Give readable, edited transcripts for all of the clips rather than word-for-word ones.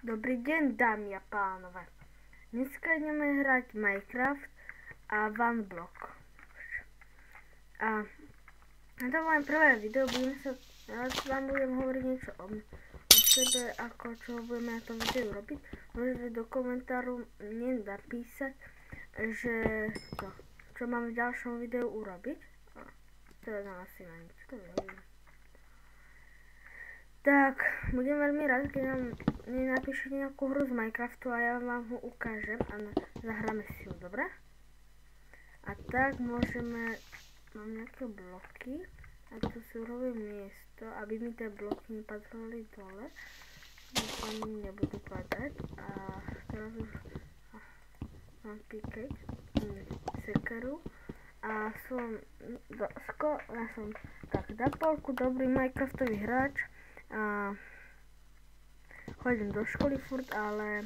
Dobrý deň, dámy a pánové. Dneska ideme hrať Minecraft a OneBlock. A to je moje prvé video, raz vám budem hovoriť niečo o sebe, ako čo budeme na tom videu robiť. Môžete do komentáru mne napísať, že to, čo mám v ďalšom videu urobiť. To je asi na nič, to neviem. Tak, budem veľmi rád, keď nám napíšete nejakú hru z Minecraftu a ja vám ho ukážem a zahráme si ju, dobre? A tak môžeme, mám nejaké bloky a tu si urobím miesto, aby mi tie bloky nepadali dole. Dúfam, nebudú padať a teraz už mám pikeť, sekeru a som tak na polku dobrý Minecraftový hráč. A chodím do školy furt, ale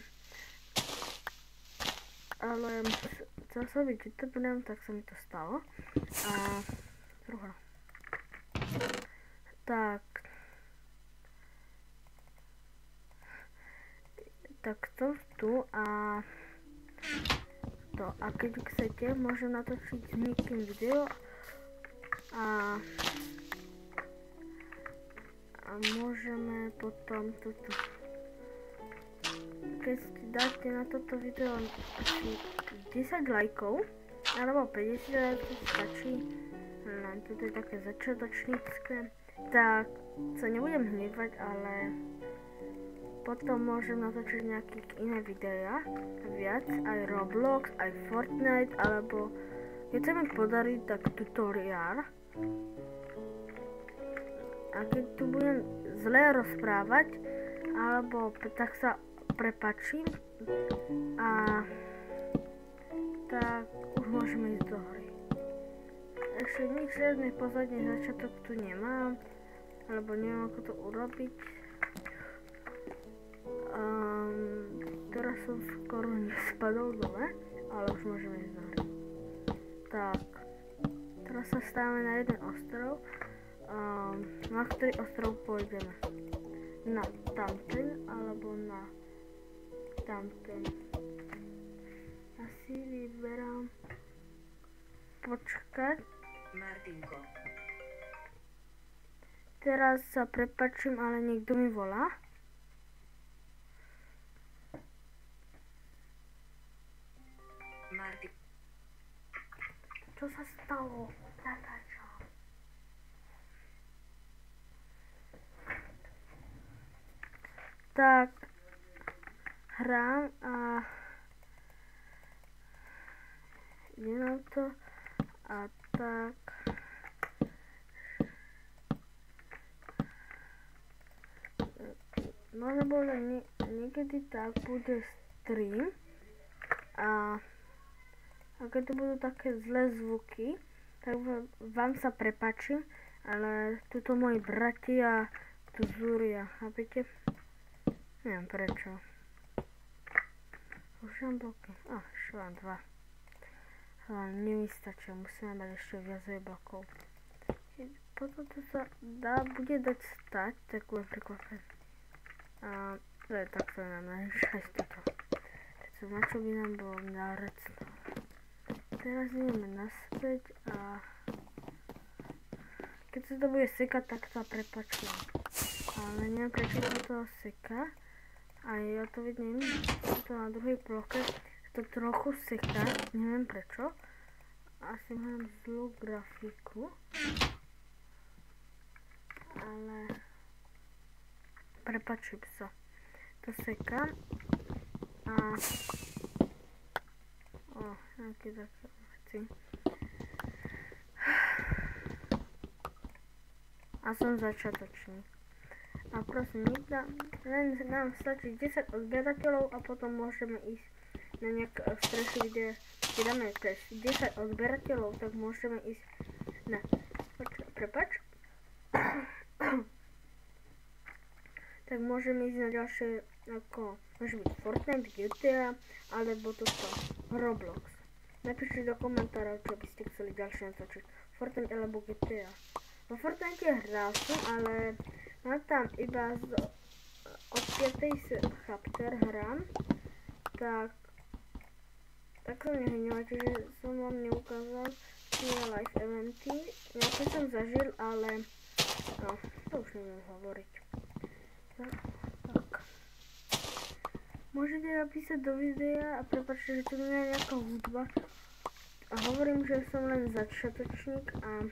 chcel som byť youtuberom, tak sa mi to stalo. A druhá. Tak som tu a keď chcete, môžem natočiť s niekým video a môžeme potom toto. Keď dáte na toto video asi 10 lajkov, alebo 50, to stačí, len toto je také začiatočnícke, tak sa nebudem hnevať, ale potom môžem natočiť nejaké iné videá, viac, aj Roblox, aj Fortnite, alebo keď sa mi podarí, tak tutoriál. A keď tu budem zle rozprávať, alebo tak sa prepačím, a tak už môžeme ísť do hry. Ešte nič, žiadny pozadný začiatok tu nemám, alebo neviem ako to urobiť. Teraz som skoro nespadol dole, ale už môžeme ísť do hry. Tak, teraz sa stávame na jeden ostrov. Na ktorý ostrov pôjdeme? Na tamten alebo na tamten? Asi vyberám počkať. Martinko. Teraz sa prepačím, ale niekto mi volá. Martin. Čo sa stalo? Tak hrám a ide nám to a tak možno bude niekedy tak bude stream a keď to budú také zlé zvuky, tak vám sa prepačím, ale tuto moji bratia tu zúria, chápete? Neviem prečo. Už mám bloky. Už mám 2. Ale nevystačia, musíme mať ešte viacej blokov. Potom to sa bude dať stať, tak bude prekvapené. A to je takto nám najšťasť toto. Na čo by nám bolo nárecno. Teraz ideme naspäť a keď sa to bude sekať, tak sa prepačujem. Ale neviem prečo sa to seká. A ja to vidím, to na druhej ploche to trochu seká, neviem prečo. Asi mám zlú grafiku. Ale prepačujem sa. To seká. A nejaké také veci. A som začiatočný. A prosím, len nám stačí 10 odberateľov a potom môžeme ísť na nejaké strešie, kde dáme 10 odberateľov, tak môžeme ísť na... Prepač. Tak môžeme ísť na ďalšie, ako môže byť Fortnite, GTA, alebo toto, Roblox. Napíšte do komentárov, čo by ste chceli ďalšie natočiť. Fortnite alebo GTA. Vo Fortnite hral som, ale mám tam iba od 5. chapter hrám, tak sa nehnevajte, že som vám neukázal tie live eventy. Nejaké som zažil, ale no, to už neviem hovoriť. Tak. Môžete napísať do videa a prepáčte, že tu nie je nejaká hudba. A hovorím, že som len začiatočník a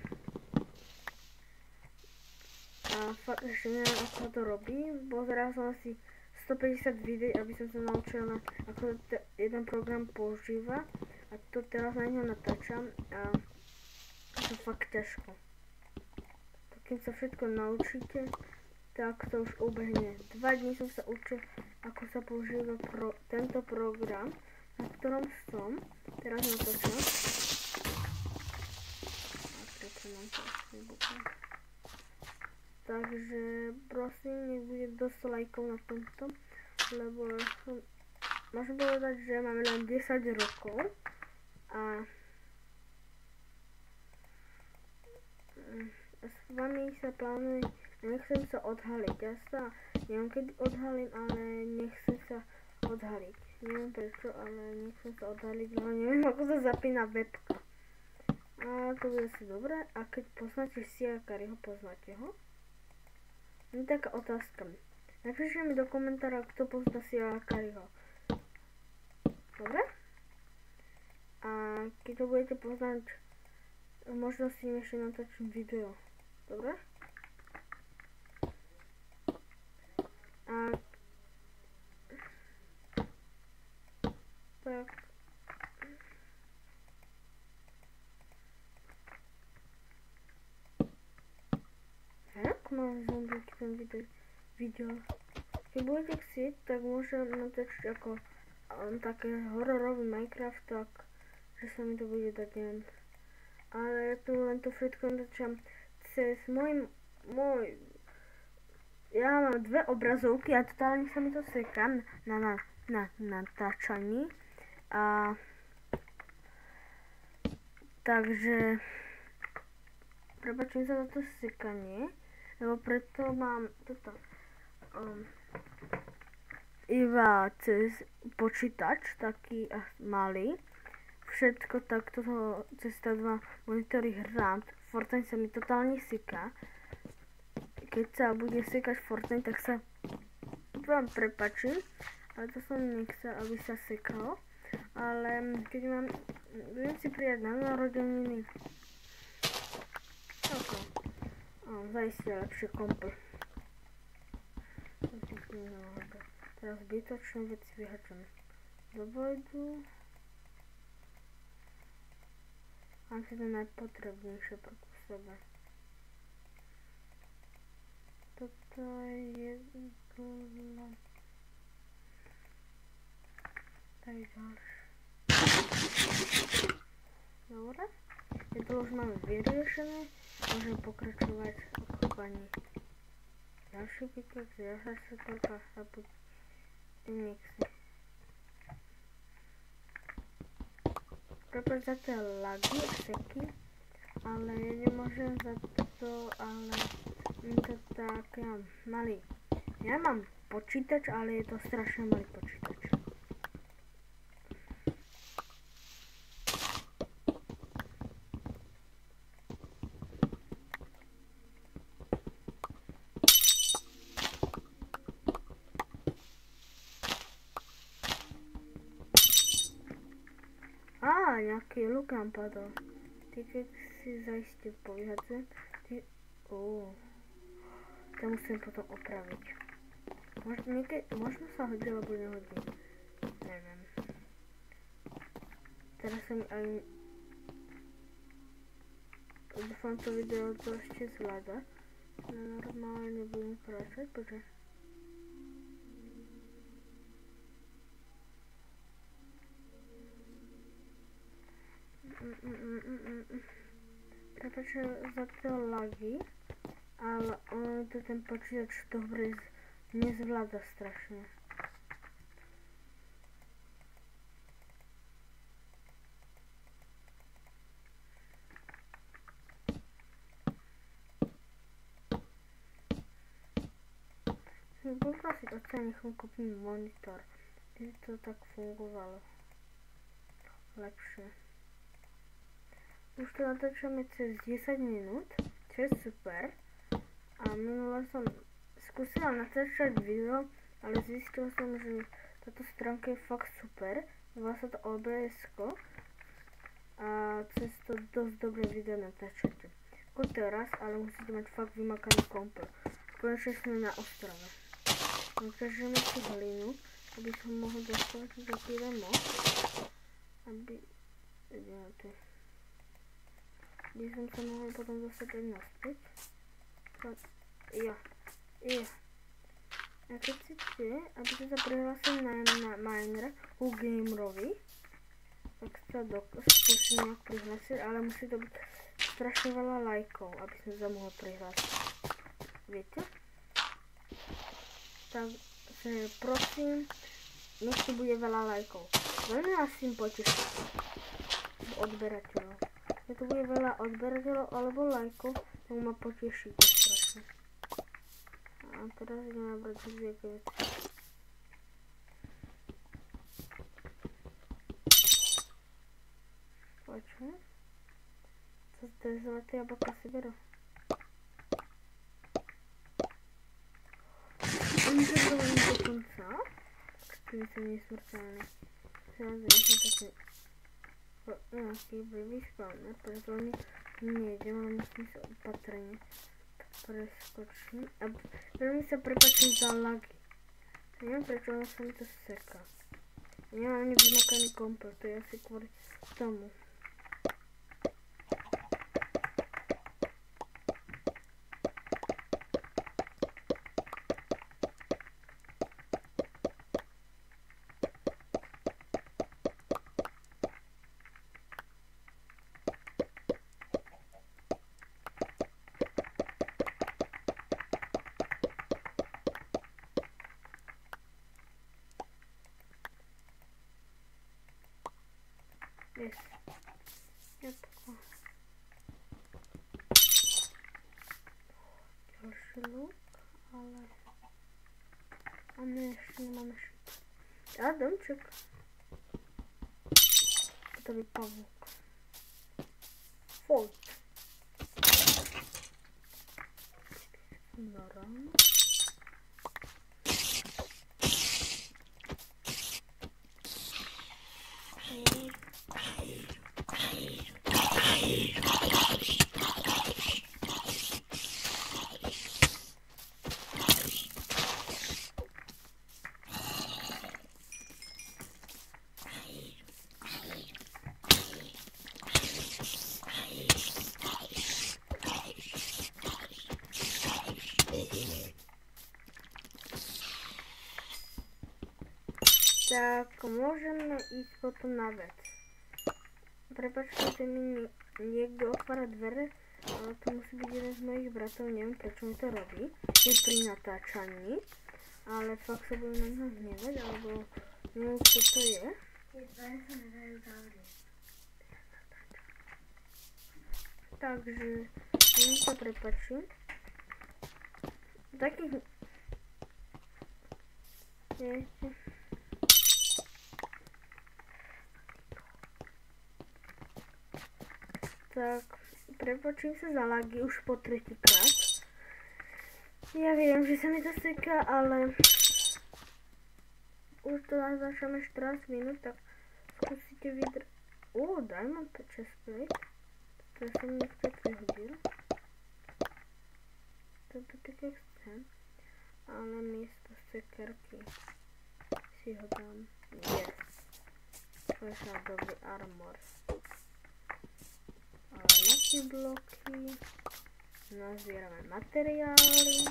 fakt ešte neviem, ako sa to robí. Pozeral som asi 150 videí, aby som sa naučil, ako jeden program používa. A to teraz na ňo natáčam a to fakt ťažko. Tak keď sa všetko naučíte, tak to už ubehne. 2 dní som sa učil, ako sa používa tento program, na ktorom som teraz natáčam. Takže prosím, nech bude dosť lajkov na tomto, lebo môžem povedať, že máme len 10 rokov a s vami sa plánuje, nechcem sa odhaliť. Ja sa neviem kedy odhalím, ale nechcem sa odhaliť. Neviem prečo, ale nechcem sa odhaliť, lebo neviem ako sa zapína webka. A to bude asi dobré. A keď poznáte Sia Kariho, poznáte ho? Je taká otázka. Napíšte mi do komentára, kto pozná Sia Kariho. Dobre? A keď to budete poznať, možno si ešte natáčim video. Dobre? A tak. Mám zombíky tam video. Keď budete chcieť, tak môžem natáčiť ako také hororový Minecraft, tak že sa mi to bude dať, neviem. Ale ja tu len to všetko natáčam cez ja mám 2 obrazovky a totálne sa mi to seká na natáčaní. A takže prepáčim sa za to sekanie. Lebo preto mám toto iba cez počítač, taký malý. Všetko takto cez 2 monitory hrám. Fortnite sa mi totálne seká. Keď sa bude sekať Fortnite, tak sa vám prepáčim. Ale to som nechcel, aby sa sekalo. Ale keď budem si prijať na narodeniny. Zajistia lepšie kompy. Teraz zbytočné veci vyhačujem do vojdu. Mám si to najpotrebnejšie pre sebe. Toto je jedno. Tak ďalšie. Dobre. Keď to už máme vyriešené, môžem pokračovať v kúpaní. Ďalší pickaxe, ďalšia šetorka a tie mixy. Prepáč za tie lagy a seky, ale ja nemôžem za to, ale je to tak malý. Ja mám počítač, ale je to strašne malý počítač. Nejaký luk nám padol. Ty keď si zaiste povyhadzujem, to musím potom opraviť. Možno sa hodí, alebo nehodí. Neviem. Teraz sa mi aj dúfam to video to ešte zvláda. Normálne budem pokračovať, počkaj. Prepáčte za tie lagy, ale to ten počítač dobre nezvláda strašne. poprosiť otca, nech mu kúpim monitor. Aby to tak fungovalo lepšie. Už to natáčame cez 10 minút, čo je super. A minule som skúsila natáčať video, ale zistila som, že táto stránka je fakt super. Volá sa to OBS-ko a cez to dosť dobré video natáčate. Ako teraz, ale musíte mať fakt vymakaný komplet. Konečne sme na ostrove. Ukážeme si hlinu, aby som mohol dostať za pivemo. Aby som sa mohol potom dostať aj naspäť. A keď chcete, aby ste sa prihlásili na miner u Gamerovi, tak sa skúsim nejak prihlásiť, ale musí to byť strašne veľa lajkov, aby som sa mohol prihlásiť. Viete? Takže prosím, nech to bude veľa lajkov. Veľmi vás tým poteším odberateľov. Keď to bude veľa odberateľov alebo lajkov, tak ma potešíte strašne. A teraz idem nabrať dvieké veci. Počujem? To je zlaté jablka si berú. Oni sa dovolím do konca. Ktorý som nesmrteľný. Teraz som taký nejaký blbý spawner, preto oni nejdem, ale musím sa opatrne preskočím. A veľmi sa prepáčim za lagy. Neviem prečo, ono sa mi to seká. Nemám ani vymakaný komplet, to je asi kvôli tomu. Yes. Jabłko. Ďalší luk, ale... A my ešte nemáme šíp. A domček. To by pavúk. Foj. Na ráno. Tak môžeme ísť potom na vec. Prepáčte mi niekto otvára dvere, ale to musí byť jeden z mojich bratov, neviem prečo mi to robí. Je pri natáčaní, ale fakt sa budem na ňa hnevať, alebo neviem kto to je. Tie dvere sa nedajú zavrieť. Takže, neviem sa prepáčim. Takých... Viete... Tak, prepáčim sa za lagy už po 3-krát. Ja viem, že sa mi to seká, ale už to natáčame 14 minút, tak skúsite vydržať. Diamond chestplate. To som niekto prihodil. Toto tak jak chcem. Ale miesto sekerky si ho dám. Yes. To je sa dobrý armor. Lucky bloky, nazbierame materiály,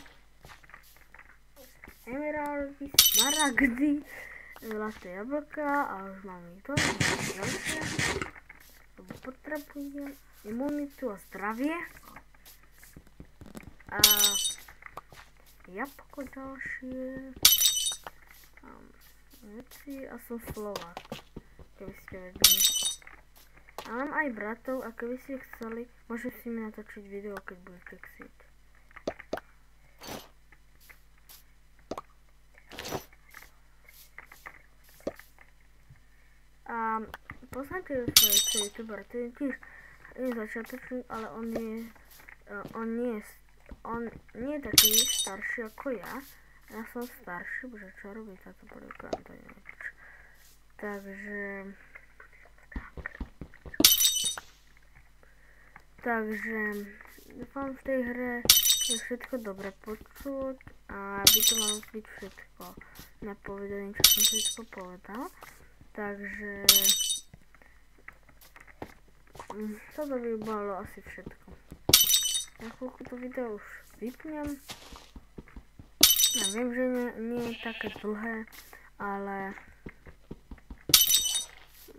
emeraldy, smaragdy, zlaté jablka a už máme to, ďalšie, lebo potrebujem imunitu a zdravie a jabko ďalšie, veci a som Slovák, keby ste vedeli. A mám aj bratov a keby ste chceli, môžete si mi natočiť video, keď budete chcieť. viete, svojho youtuber, to je tiež začiatočník, ale on nie je taký starší ako ja. Ja som starší, bože, čo robí táto polievka, to je nič. Takže dúfam, v tej hre je všetko dobre počuť a by to malo byť všetko napovedané, čo som všetko povedal. Takže toto by bolo asi všetko. Na chvíľku to video už vypnem. Ja viem, že nie je také dlhé, ale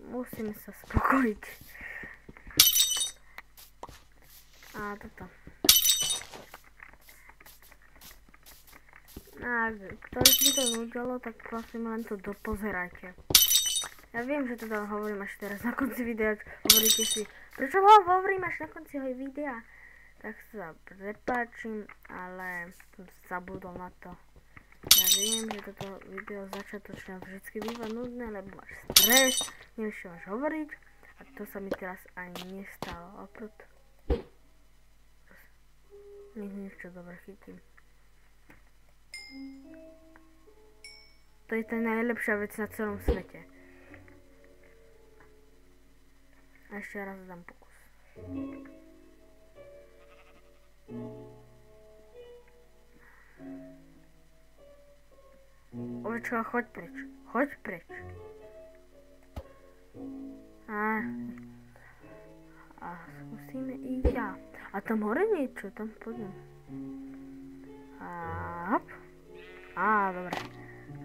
musím sa spokojiť. A toto. A ktorý by to nudilo, tak prosím len to dopozerajte. Ja viem, že to hovorím až teraz na konci videa, hovoríte si, prečo ho hovorím až na konci videa? Tak sa prepáčim, ale som zabudol na to. Ja viem, že toto video začiatočne vždycky býva nudné, lebo máš stres, nevieš čo máš hovoriť a to sa mi teraz ani nestalo. A preto nič čo dobre chytím. To je tá najlepšia vec na celom svete. A ešte raz dám pokus. Ovečka, choď preč. Choď preč. A skúsime ísť ja. A tam hore niečo, tam pôjdem. A hop. Á, dobre.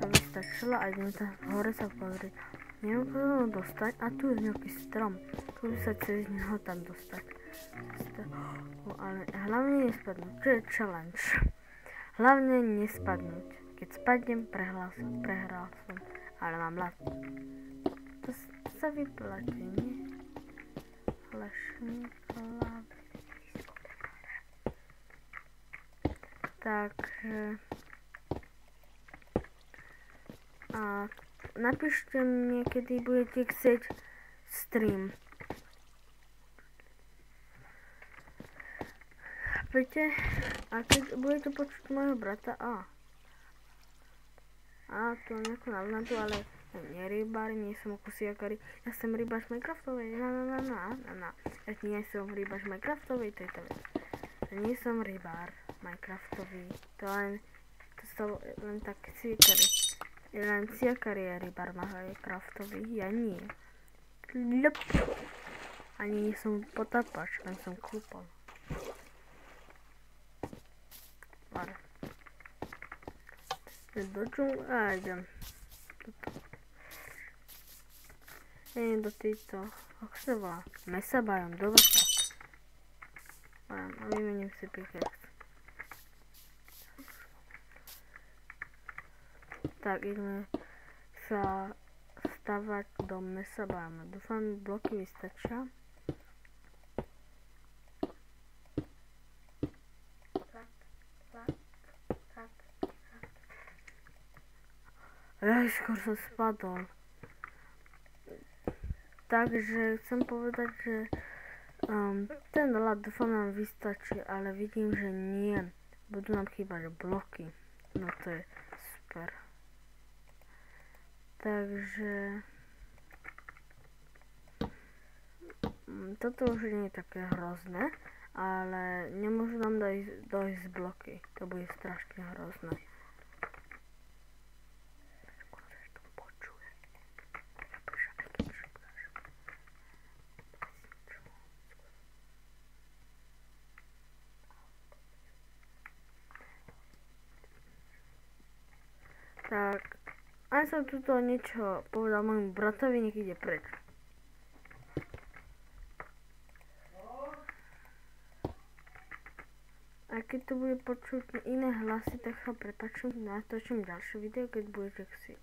To by stačilo a idem tam hore sa pozrieť. Neviem, ako to dostať. A tu je nejaký strom. Tu by sa cez neho tam dostať. Ale hlavne nespadnúť. Čo je challenge? Hlavne nespadnúť. Keď spadnem, prehral som. Ale mám lat. To sa vyplatí, nie? Flašník, takže a napíšte mne, kedy budete chcieť stream. Chápete? A keď budete počuť môjho brata, to nejakú naznatu, ale nie rybár, nie som kusiakari, ja som rybáš Minecraftovej, ja nie som rybáš Minecraftovej, to je to vec. Ja nie som rybár Minecraftový, to len tak siakari. Len siakari je rybár Minecraftový, ja nie. Ľup. Ani nie som potapač, len som kúpal. Vare. Do džungla idem. Idem do týchto, ako sa volá, mesa bajom, do vrta. A vymením si pickaxe. Tak ideme sa stavať do mesa bajoma. Dúfam, bloky vystačia. Skôr som spadol. Takže chcem povedať, že ten ľad dúfam nám vystačí, ale vidím, že nie. Budú nám chýbať bloky. No to je super. Takže toto už nie je také hrozné, ale nemôžu nám dojsť bloky. To bude strašne hrozné. Tak, aj som tuto niečo povedal môjmu bratovi, nech ide preč. A keď tu bude počuť iné hlasy, tak sa prepáčim, natočím ďalšie video, keď budete chcieť.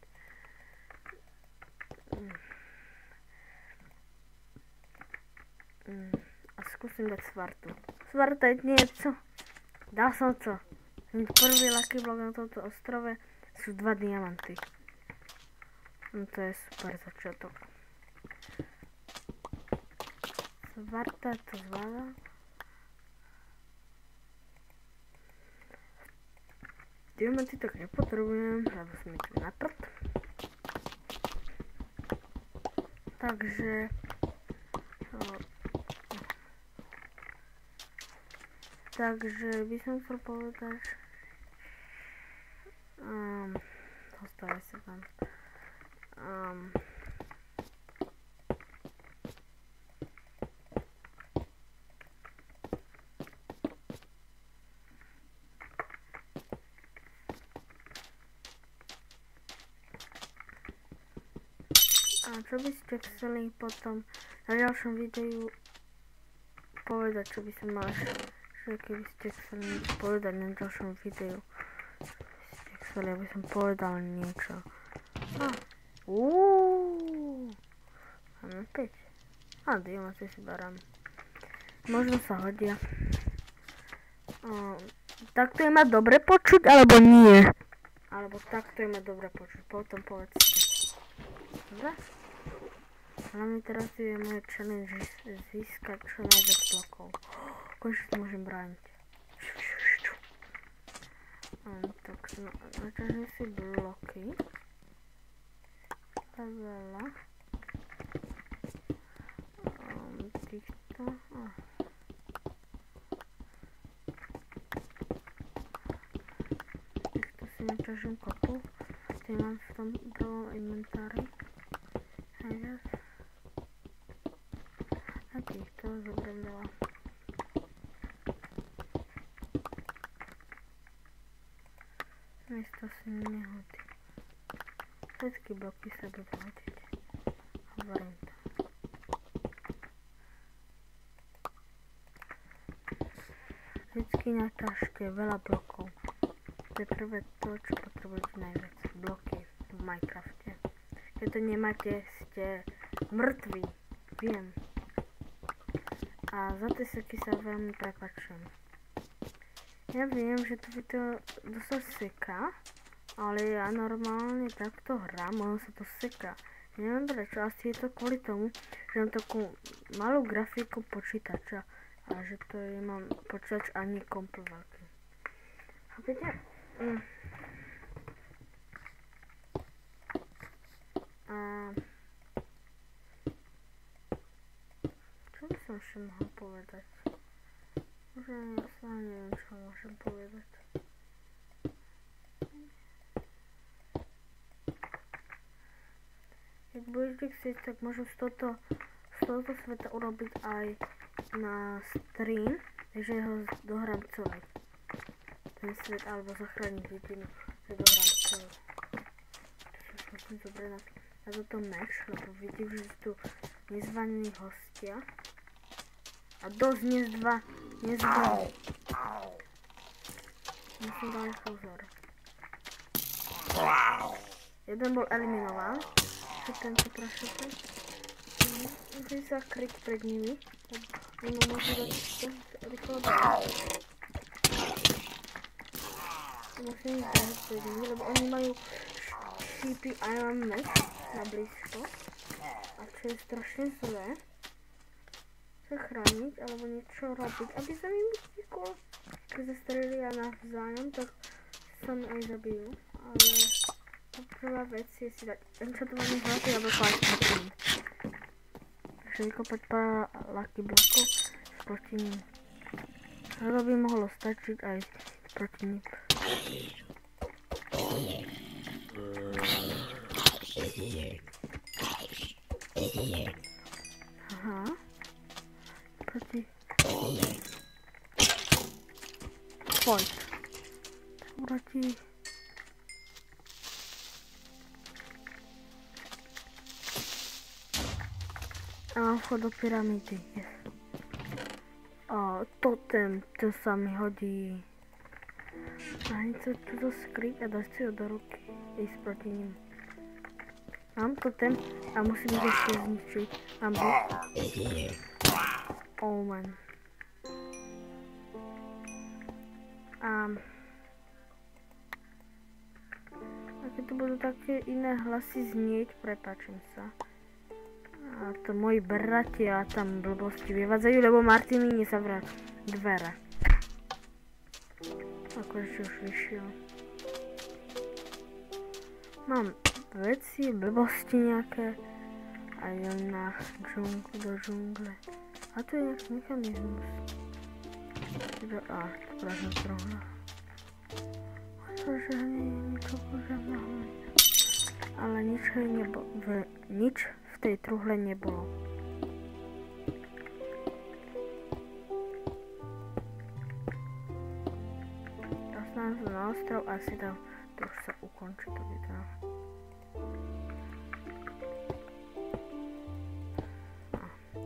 A skúsim dať svartu. Svarta je niečo. Dal som to. Prvý lucky block na tomto ostrove sú 2 diamanty. No to je super začiatok. Varta to zvláda. Diamanty tak nepotrebujem, lebo som ich na prd. Takže by som chcel povedať, dostávaj sa tam. A čo by ste chceli potom na ďalšom videu povedať, čo by som mal že keby ste chceli niečo povedať na ďalšom videu, ste chceli, aby som povedal niečo. Máme 5. Diamanty si berám. Možno sa hodia. Takto je ma dobre počuť, alebo nie? Alebo takto je ma dobre počuť, potom povedzte. Dobre? Hlavne teraz je moje challenge získať čo najviac blokov. Konečne sa môžem brániť. Tak načažím si bloky. Veľa. Týchto. Týchto si načažím kopu. Tie mám v tom prvom inventári. Najviac. A týchto zoberiem veľa. Miesto si nehodí. Všetky bloky sa budú hodiť. Hovorím to. Vždycky na taške veľa blokov. To je prvé to, čo potrebujete najviac. Bloky v Minecrafte. Keď to nemáte, ste mŕtvi. Viem. A za tie seky sa veľmi prepáčam. Ja viem, že to video dosť seká, ale ja normálne takto hrám, ono sa to seká. Ja neviem prečo, asi je to kvôli tomu, že mám takú malú grafiku počítača a že to je, mám počítač ani komplet veľký. Chápete? Čo by som ešte mohol povedať? Možno ja sa neviem, čo môžem povedať. Keď budete chcieť, tak môžem z tohoto sveta urobiť aj na stream, takže ho dohrám celý. Ten svet, alebo zachrániť jedinu, že dohrám celý. To som dobre na toto meč, lebo vidím, že sú tu nezvaní hostia. A dosť nezvaní. Musím dať pozor. Jeden bol eliminovaný. Tento prašete. Musím sa kryť pred nimi. Mimo môžu dať rýchlo dať. Musím ich dať pred nimi, lebo oni majú šípy a ja mám meč na blízko. A čo je strašne zlé. Sa chrániť alebo niečo robiť, aby sa mi uteklo. Keď sa strelia navzájom, tak sa mi aj zabijú. Ale prvá vec je si dať enchantovaný zlatý jablko aj proti. Takže vykopať pár lucky blokov proti ním. To by mohlo stačiť aj proti ním. Aha. Proti. Poď. Proti. A vchod do pyramídy. Yes. Totem, to sa mi hodí. Nájsť sa túto skryť a dať si ho do ruky. Ísť proti ním. Mám totem a musím ich ešte zničiť. Mám byť. Oh man. A keď tu budú také iné hlasy znieť, prepáčim sa. A to moji bratia tam blbosti vyvádzajú, lebo Martin mi nezavral dvere. Akože už vyšiel. Mám veci, blbosti nejaké. A idem na džunglu, do džungle. A tu je nejaký mechanizmus. To práve trohla. Pretože nie je ničo požadného. Ale nič v tej truhle nebolo. Dostanem sa na ostrov a si tam to už sa ukončí to video.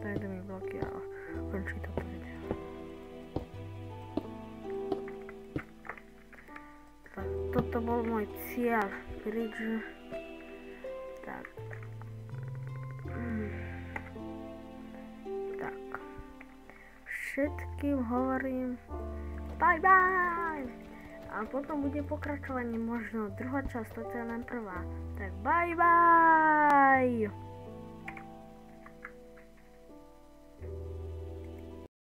Dajte mi bloky a ukončí toto video. Tak, toto bol môj cieľ. Bridge. Tak. Tak. Všetkým hovorím bye bye! A potom bude pokračovanie, možno druhá časť, toto je len prvá. Tak bye bye!